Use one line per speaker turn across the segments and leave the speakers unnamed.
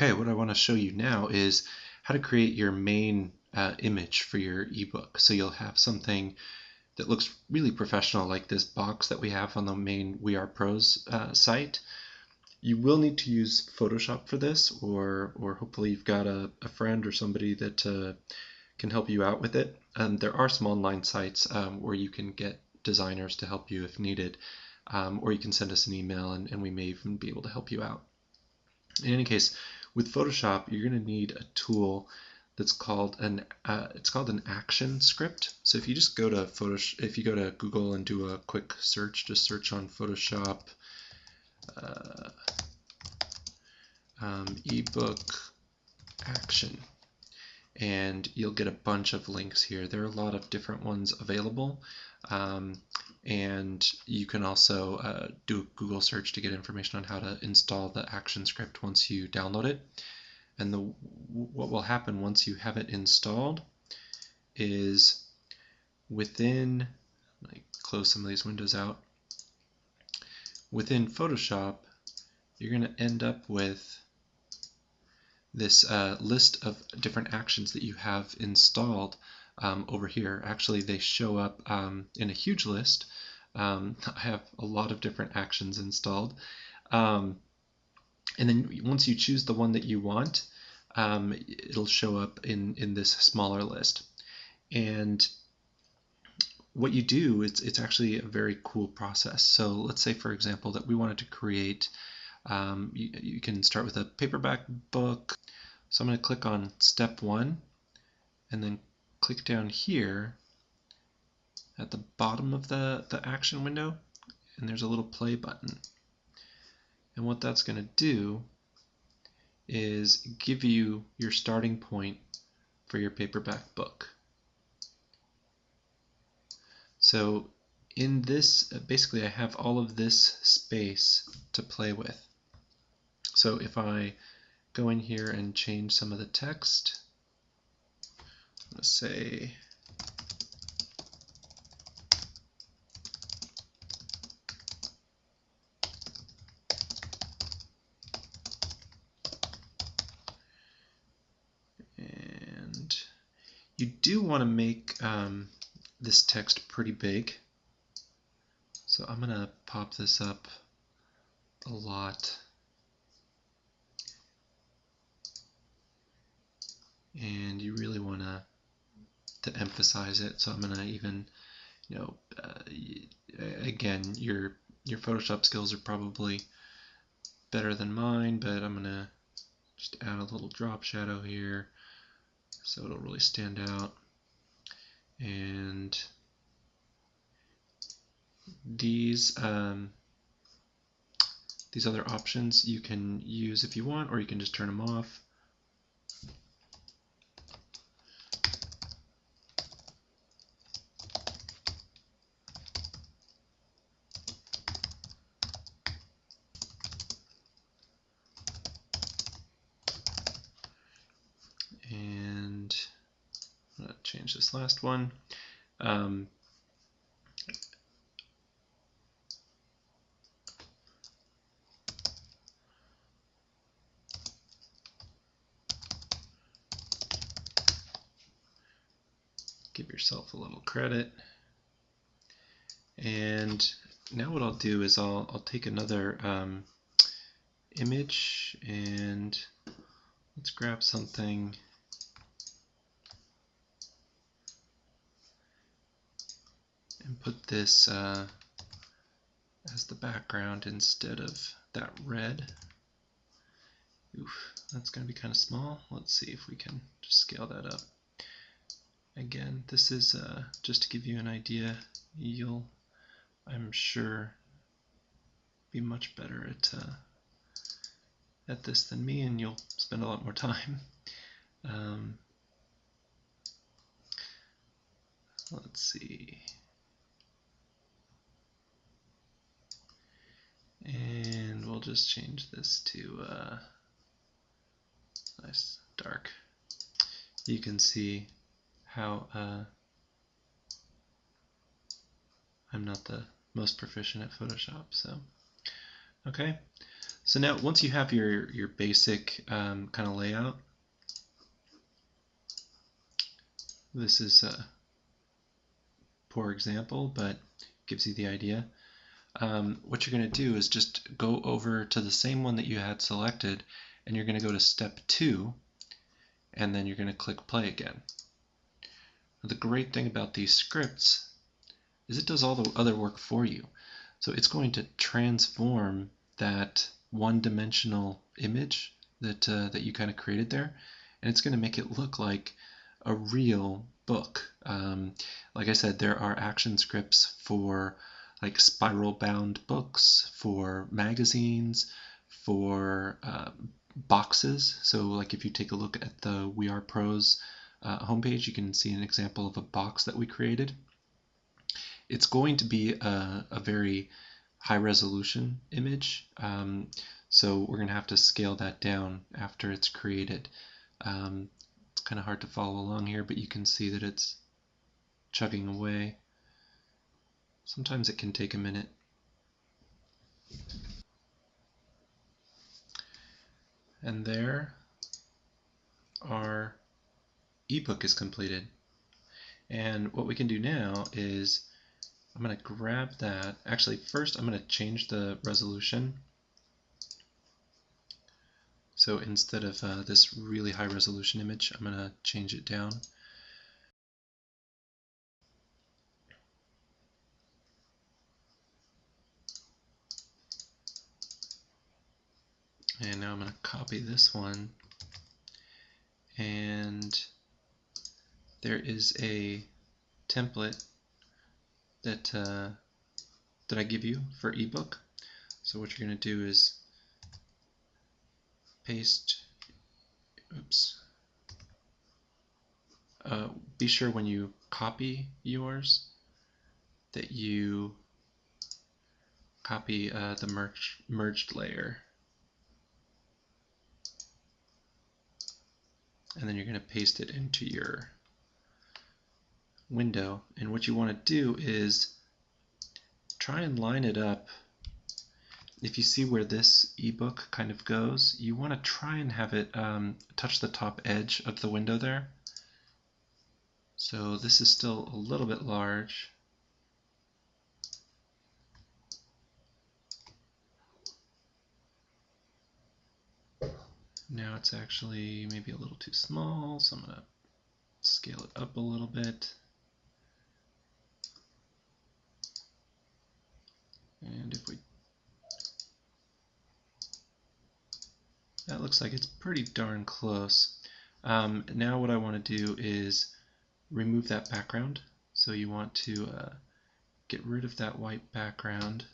Okay, what I want to show you now is how to create your main image for your ebook. So you'll have something that looks really professional, like this box that we have on the main WeRPros site. You will need to use Photoshop for this, or hopefully you've got a friend or somebody that can help you out with it. There are some online sites where you can get designers to help you if needed, or you can send us an email and we may even be able to help you out. In any case, with Photoshop, you're going to need a tool that's called an action script. So if you just go to if you go to Google and do a quick search, just search on Photoshop ebook action, and you'll get a bunch of links here. There are a lot of different ones available, and you can also do a Google search to get information on how to install the action script once you download it. And what will happen once you have it installed is within, let me close some of these windows out, within Photoshop you're going to end up with this list of different actions that you have installed over here. Actually, they show up in a huge list. I have a lot of different actions installed. And then once you choose the one that you want, it'll show up in this smaller list. And what you do, it's actually a very cool process. So let's say, for example, that we wanted to create, you can start with a paperback book. So I'm going to click on step 1 and then click down here at the bottom of the action window, and there's a little play button. And what that's going to do is give you your starting point for your paperback book. So in this, basically I have all of this space to play with. So if I go in here and change some of the text, let's say you do want to make this text pretty big. So I'm going to pop this up a lot. And you really want to emphasize it. So I'm going to even, again, your Photoshop skills are probably better than mine, but I'm going to just add a little drop shadow here so it'll really stand out. And these other options you can use if you want, or you can just turn them off. And I'm going to change this last one. Give yourself a little credit. And now what I'll do is I'll take another image, and let's grab something and put this as the background instead of that red. Oof, that's going to be kind of small. Let's see if we can just scale that up. Again, this is just to give you an idea. You'll, I'm sure, be much better at this than me, and you'll spend a lot more time. Let's see. And we'll just change this to nice dark. You can see how I'm not the most proficient at Photoshop. So, okay. So now once you have your basic kind of layout, this is a poor example, but gives you the idea. What you're going to do is just go over to the same one that you had selected, and you're going to go to step 2, and then you're going to click play again. Now, the great thing about these scripts is it does all the other work for you. So it's going to transform that one-dimensional image that you kind of created there, and it's going to make it look like a real book. Like I said, there are action scripts for like spiral-bound books, for magazines, for boxes. So like if you take a look at the WeRPros homepage, you can see an example of a box that we created. It's going to be a very high resolution image, so we're going to have to scale that down after it's created. It's kind of hard to follow along here, but you can see that it's chugging away. Sometimes it can take a minute. And there our ebook is completed. And what we can do now is I'm going to grab that. Actually, first I'm going to change the resolution. So instead of this really high resolution image, I'm going to change it down. And now I'm going to copy this one. And there is a template that I give you for ebook. So what you're going to do is paste, oops, be sure when you copy yours that you copy the merged layer, and then you're going to paste it into your window. And what you want to do is try and line it up. If you see where this ebook kind of goes, you want to try and have it touch the top edge of the window there. So this is still a little bit large. Now it's actually maybe a little too small, so I'm going to scale it up a little bit. And if we, that looks like it's pretty darn close. Now what I want to do is remove that background. So you want to get rid of that white background.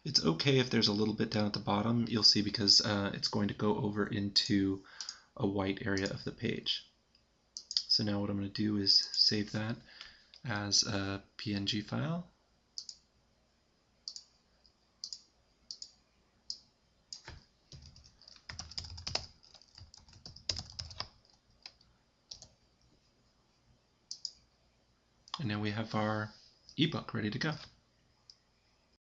It's okay if there's a little bit down at the bottom, you'll see, because it's going to go over into a white area of the page. So now what I'm going to do is save that as a PNG file. And now we have our ebook ready to go.